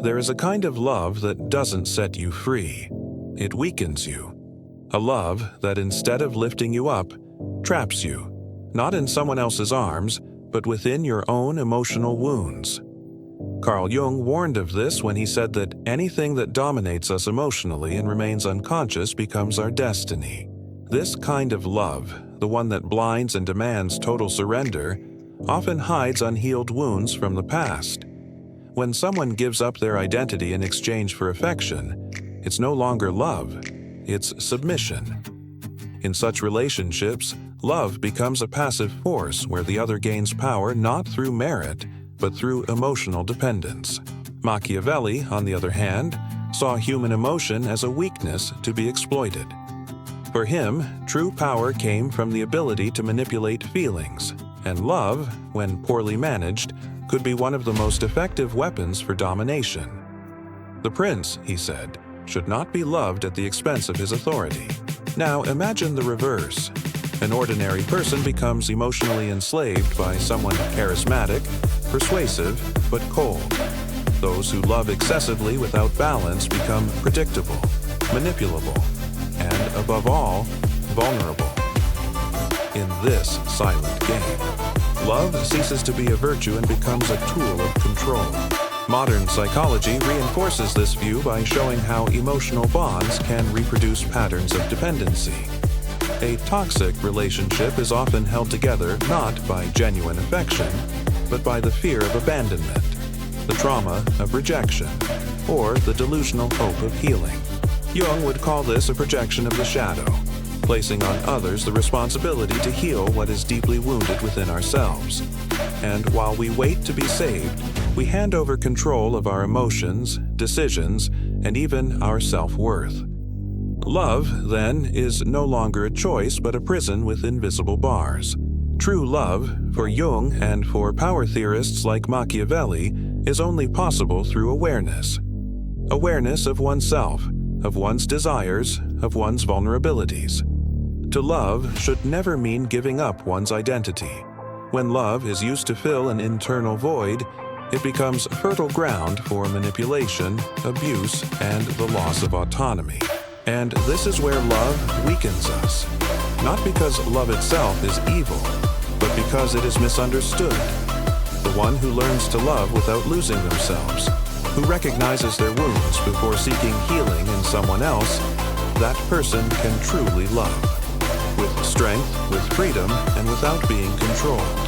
there is a kind of love that doesn't set you free. It weakens you. A love that instead of lifting you up, traps you, not in someone else's arms, but within your own emotional wounds. Carl Jung warned of this when he said that anything that dominates us emotionally and remains unconscious becomes our destiny. This kind of love, the one that blinds and demands total surrender, often hides unhealed wounds from the past. When someone gives up their identity in exchange for affection, it's no longer love, it's submission. In such relationships, love becomes a passive force where the other gains power not through merit, but through emotional dependence. Machiavelli, on the other hand, saw human emotion as a weakness to be exploited. For him, true power came from the ability to manipulate feelings, and love, when poorly managed, could be one of the most effective weapons for domination. The prince, he said, should not be loved at the expense of his authority. Now imagine the reverse. An ordinary person becomes emotionally enslaved by someone charismatic, persuasive, but cold. Those who love excessively without balance become predictable, manipulable, and above all, vulnerable. In this silent game, love ceases to be a virtue and becomes a tool of control. Modern psychology reinforces this view by showing how emotional bonds can reproduce patterns of dependency. A toxic relationship is often held together not by genuine affection, but by the fear of abandonment, the trauma of rejection, or the delusional hope of healing. Jung would call this a projection of the shadow, placing on others the responsibility to heal what is deeply wounded within ourselves. And while we wait to be saved, we hand over control of our emotions, decisions, and even our self-worth. Love, then, is no longer a choice but a prison with invisible bars. True love, for Jung and for power theorists like Machiavelli, is only possible through awareness. Awareness of oneself, of one's desires, of one's vulnerabilities. To love should never mean giving up one's identity. When love is used to fill an internal void, it becomes fertile ground for manipulation, abuse, and the loss of autonomy. And this is where love weakens us. Not because love itself is evil, but because it is misunderstood. The one who learns to love without losing themselves, who recognizes their wounds before seeking healing in someone else, that person can truly love. With strength, with freedom, and without being controlled.